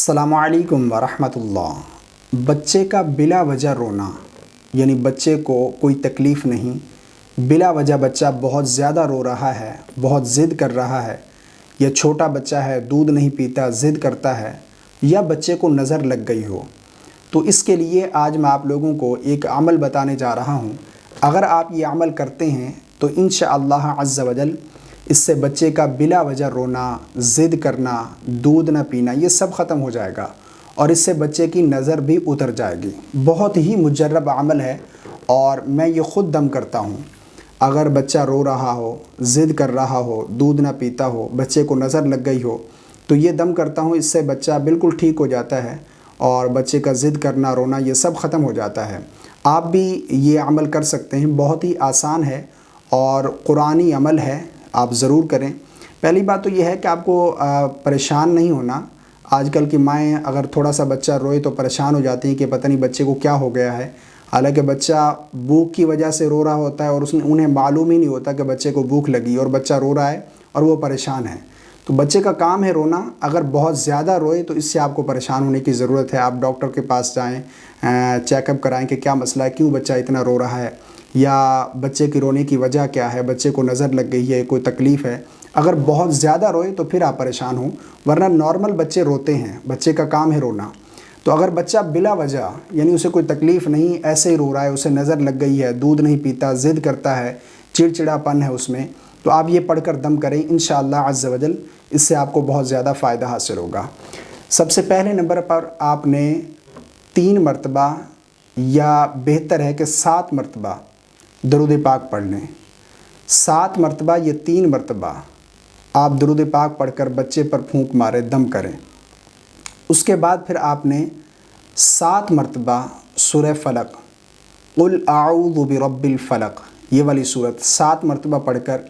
السلام علیکم ورحمۃ اللہ۔ بچے کا بلا وجہ رونا، یعنی بچے کو کوئی تکلیف نہیں، بلا وجہ بچہ بہت زیادہ رو رہا ہے، بہت ضد کر رہا ہے، یا چھوٹا بچہ ہے دودھ نہیں پیتا ضد کرتا ہے، یا بچے کو نظر لگ گئی ہو، تو اس کے لیے آج میں آپ لوگوں کو ایک عمل بتانے جا رہا ہوں۔ اگر آپ یہ عمل کرتے ہیں تو انشاءاللہ عز و جل اس سے بچے کا بلا وجہ رونا، ضد کرنا، دودھ نہ پینا یہ سب ختم ہو جائے گا، اور اس سے بچے کی نظر بھی اتر جائے گی۔ بہت ہی مجرب عمل ہے اور میں یہ خود دم کرتا ہوں۔ اگر بچہ رو رہا ہو، ضد کر رہا ہو، دودھ نہ پیتا ہو، بچے کو نظر لگ گئی ہو، تو یہ دم کرتا ہوں، اس سے بچہ بالکل ٹھیک ہو جاتا ہے اور بچے کا ضد کرنا، رونا یہ سب ختم ہو جاتا ہے۔ آپ بھی یہ عمل کر سکتے ہیں، بہت ہی آسان ہے اور قرآنی عمل ہے، آپ ضرور کریں۔ پہلی بات تو یہ ہے کہ آپ کو پریشان نہیں ہونا۔ آج کل کی مائیں اگر تھوڑا سا بچہ روئے تو پریشان ہو جاتی ہیں کہ پتہ نہیں بچے کو کیا ہو گیا ہے، حالانکہ بچہ بھوک کی وجہ سے رو رہا ہوتا ہے اور انہیں معلوم ہی نہیں ہوتا کہ بچے کو بھوک لگی، اور بچہ رو رہا ہے اور وہ پریشان ہے۔ تو بچے کا کام ہے رونا، اگر بہت زیادہ روئے تو اس سے آپ کو پریشان ہونے کی ضرورت ہے۔ آپ ڈاکٹر کے پاس جائیں، چیک اپ کرائیں کہ کیا مسئلہ ہے، کیوں بچہ اتنا رو رہا ہے، یا بچے کی رونے کی وجہ کیا ہے، بچے کو نظر لگ گئی ہے، کوئی تکلیف ہے۔ اگر بہت زیادہ روئے تو پھر آپ پریشان ہوں، ورنہ نارمل بچے روتے ہیں، بچے کا کام ہے رونا۔ تو اگر بچہ بلا وجہ، یعنی اسے کوئی تکلیف نہیں، ایسے ہی رو رہا ہے، اسے نظر لگ گئی ہے، دودھ نہیں پیتا، ضد کرتا ہے، چڑچڑاپن ہے اس میں، تو آپ یہ پڑھ کر دم کریں، انشاءاللہ عز و جل اس سے آپ کو بہت زیادہ فائدہ حاصل ہوگا۔ سب سے پہلے نمبر پر آپ نے 3 مرتبہ یا بہتر ہے کہ 7 مرتبہ درود پاک پڑھ لیں۔ 7 مرتبہ یا 3 مرتبہ آپ درود پاک پڑھ کر بچے پر پھونک مارے، دم کریں۔ اس کے بعد پھر آپ نے 7 مرتبہ سورہ فلق، قل اعوذ برب الفلق، یہ والی صورت 7 مرتبہ پڑھ کر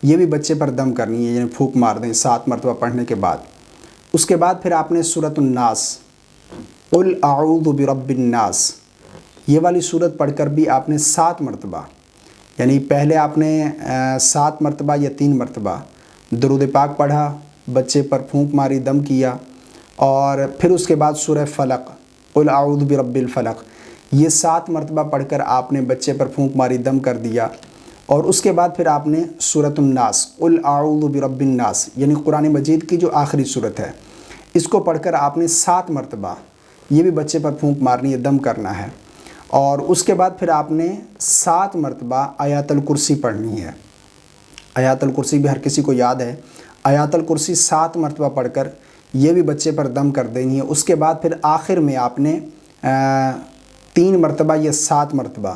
یہ بھی بچے پر دم کرنی ہے، یعنی پھونک مار دیں 7 مرتبہ پڑھنے کے بعد۔ اس کے بعد پھر آپ نے سورۃ الناس، قل اعوذ برب الناس، یہ والی صورت پڑھ کر بھی آپ نے 7 مرتبہ، یعنی پہلے آپ نے 7 مرتبہ یا 3 مرتبہ درود پاک پڑھا، بچے پر پھونک ماری، دم کیا، اور پھر اس کے بعد سورہ فلق، قل اعوذ برب الفلق، یہ 7 مرتبہ پڑھ کر آپ نے بچے پر پھونک ماری، دم کر دیا۔ اور اس کے بعد پھر آپ نے سورۃ الناس، قل اعوذ برب الناس، یعنی قرآن مجید کی جو آخری صورت ہے، اس کو پڑھ کر آپ نے 7 مرتبہ یہ بھی بچے پر پھونک مارنی ہے، دم کرنا ہے۔ اور اس کے بعد پھر آپ نے 7 مرتبہ آیات الکرسی پڑھنی ہے۔ آیات الکرسی بھی ہر کسی کو یاد ہے، آیات الکرسی 7 مرتبہ پڑھ کر یہ بھی بچے پر دم کر دینی ہے۔ اس کے بعد پھر آخر میں آپ نے 3 مرتبہ یا 7 مرتبہ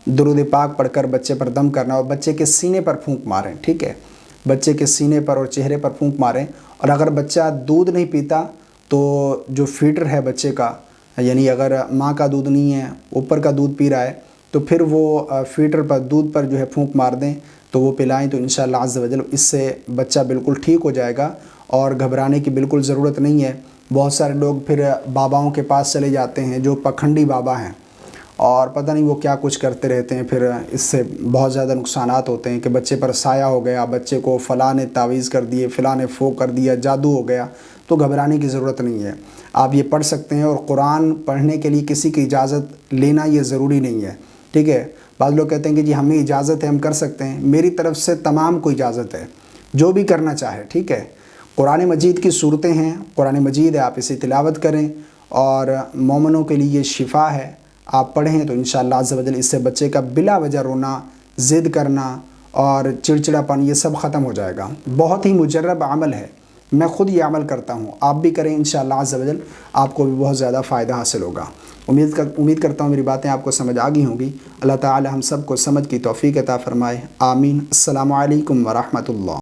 درود پاک پڑھ کر بچے پر دم کرنا، اور بچے کے سینے پر پھونک ماریں، ٹھیک ہے، بچے کے سینے پر اور چہرے پر پھونک ماریں۔ اور اگر بچہ دودھ نہیں پیتا تو جو فیڈر ہے بچے کا، یعنی اگر ماں کا دودھ نہیں ہے، اوپر کا دودھ پی رہا ہے، تو پھر وہ فیڈر پر، دودھ پر جو ہے پھونک مار دیں تو وہ پلائیں، تو انشاءاللہ عز و جل اس سے بچہ بالکل ٹھیک ہو جائے گا، اور گھبرانے کی بالکل ضرورت نہیں ہے۔ بہت سارے لوگ پھر باباؤں کے پاس چلے جاتے ہیں جو پکھنڈی بابا ہیں، اور پتہ نہیں وہ کیا کچھ کرتے رہتے ہیں، پھر اس سے بہت زیادہ نقصانات ہوتے ہیں کہ بچے پر سایہ ہو گیا، بچے کو فلاں نے تعویذ کر دیے، فلاں نے فوک کر دیا، جادو ہو گیا۔ تو گھبرانے کی ضرورت نہیں ہے، آپ یہ پڑھ سکتے ہیں، اور قرآن پڑھنے کے لیے کسی کی اجازت لینا یہ ضروری نہیں ہے، ٹھیک ہے۔ بعض لوگ کہتے ہیں کہ جی ہمیں اجازت ہے، ہم کر سکتے ہیں۔ میری طرف سے تمام کو اجازت ہے، جو بھی کرنا چاہے، ٹھیک ہے۔ قرآن مجید کی صورتیں ہیں، قرآن مجید ہے، آپ اسے تلاوت کریں، اور مومنوں کے لیے یہ شفا ہے، آپ پڑھیں تو انشاءاللہ عز و جل اس سے بچے کا بلا وجہ رونا، ضد کرنا اور چڑچڑاپن یہ سب ختم ہو جائے گا۔ بہت ہی مجرب عمل ہے، میں خود یہ عمل کرتا ہوں، آپ بھی کریں، انشاءاللہ عز و جل آپ کو بھی بہت زیادہ فائدہ حاصل ہوگا۔ امید کرتا ہوں میری باتیں آپ کو سمجھ آ گئی ہوں گی۔ اللہ تعالی ہم سب کو سمجھ کی توفیق عطا فرمائے، آمین۔ السلام علیکم ورحمۃ اللہ۔